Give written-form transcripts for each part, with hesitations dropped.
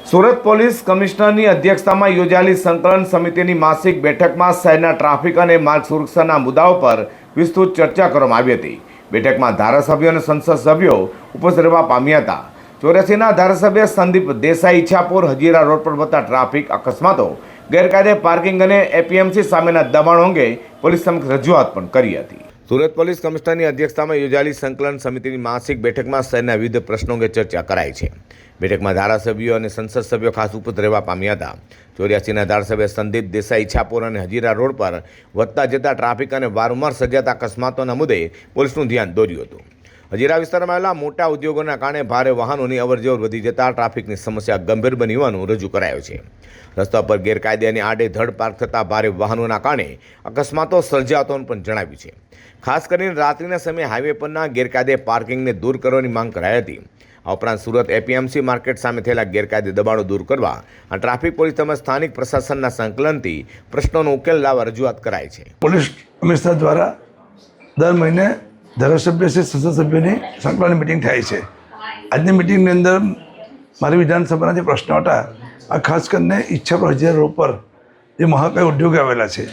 Surat police કમિશનરની અધ્યક્ષતામાં યોજાયેલી સંકલન સમિતિની માસિક બેઠકમાં શહેરના ટ્રાફિક અને માર્ગ સુરક્ષાના મુદ્દાઓ પર વિસ્તૃત ચર્ચા કરવામાં આવી હતી। બેઠકમાં ધારાસભ્યો અને સંસદ સભ્યો ઉપસ્થિત રહેવા પામ્યા હતા। 84ના ધારાસભ્ય સંદીપ દેસાઈ ઈચ્છાપુર હજીરા રોડ પર થતા ટ્રાફિક અકસ્માતો, ગેરકાયદે પાર્કિંગ અને એપીએમસી સામેના દબાણો અંગે પોલીસ સમક્ષ રજૂઆત પણ કરી હતી। સુરત પોલીસ કમિશનરની અધ્યક્ષતામાં યોજાયેલી સંકલન સમિતિની માસિક બેઠકમાં શહેરના વિવિધ પ્રશ્નો અંગે ચર્ચા કરાઈ છે। બેઠકમાં ધારાસભ્યો અને સંસદ સભ્યો ખાસ ઉપસ્થિત રહેવા પામ્યા હતા। 84ના ધારાસભ્ય સંદીપ દેસાઈ ઈચ્છાપુર અને હજીરા રોડ પર વધતા જતા ટ્રાફિક અને વારંવાર સર્જાતા અકસ્માતોના મુદ્દે પોલીસનું ધ્યાન દોર્યું હતું। હજીરા વિસ્તારમાં આવેલા મોટા ઉદ્યોગોના કારણે ભારે વાહનોની અવરજવર વધી જતા ટ્રાફિકની સમસ્યા ગંભીર બની હોવાનું રજૂ કરાયું છે। રસ્તા પર ગેરકાયદે અને આડેધડ પાર્ક થતા ભારે વાહનોના કારણે અકસ્માતો સર્જાતો પણ જણાવ્યું છે। ખાસ કરીને રાત્રિના સમયે હાઈવે પરના ગેરકાયદે પાર્કિંગને દૂર કરવાની માંગ કરાઈ હતી। આ ઉપરાંત સુરત એપીએમસી માર્કેટ સામે થયેલા ગેરકાયદે દબાણો દૂર કરવા અને ટ્રાફિક પોલીસ તેમજ સ્થાનિક પ્રશાસનના સંકલનથી પ્રશ્નોનો ઉકેલ લાવવા રજૂઆત કરાઈ છે। પોલીસ કમિશનર દ્વારા દર મહિને ધારાસભ્ય છે સંસદ સભ્યોની સંકલન મિટિંગ થાય છે। આજની મિટિંગની અંદર મારી વિધાનસભાના જે પ્રશ્નો હતા, આ ખાસ કરીને ઈચ્છાપુર હજીરા રોડ પર જે મહાકાય ઉદ્યોગ આવેલા છે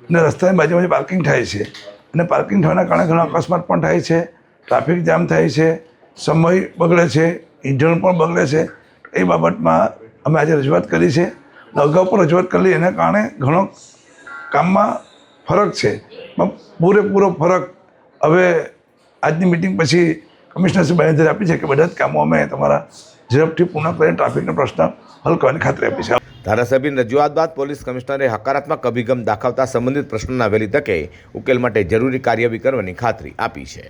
અને રસ્તાની બાજુમાં પાર્કિંગ થાય છે અને પાર્કિંગ થવાના કારણે ઘણા અકસ્માત પણ થાય છે, ટ્રાફિક જામ થાય છે, સમય બગડે છે, ઇંધણ પણ બગડે છે। એ બાબતમાં અમે આજે રજૂઆત કરી છે। અગાઉ પણ રજૂઆત કરી, એના કારણે ઘણો કામમાં ફરક છે, પણ પૂરેપૂરો ફરક હવે આજની મિટિંગ પછી કમિશનરશ્રી બાંહેધરી આપી છે કે બધા જ કામો અમે તમારા ઝડપથી પૂર્ણ કરીને ટ્રાફિકનો પ્રશ્ન હલ કરવાની ખાતરી આપી છે। ધારાસભ્યની રજૂઆત બાદ પોલીસ કમિશનરે હકારાત્મક અભિગમ દાખવતા સંબંધિત પ્રશ્નોના વહેલી તકે ઉકેલ માટે જરૂરી કાર્યવાહી કરવાની ખાતરી આપી છે।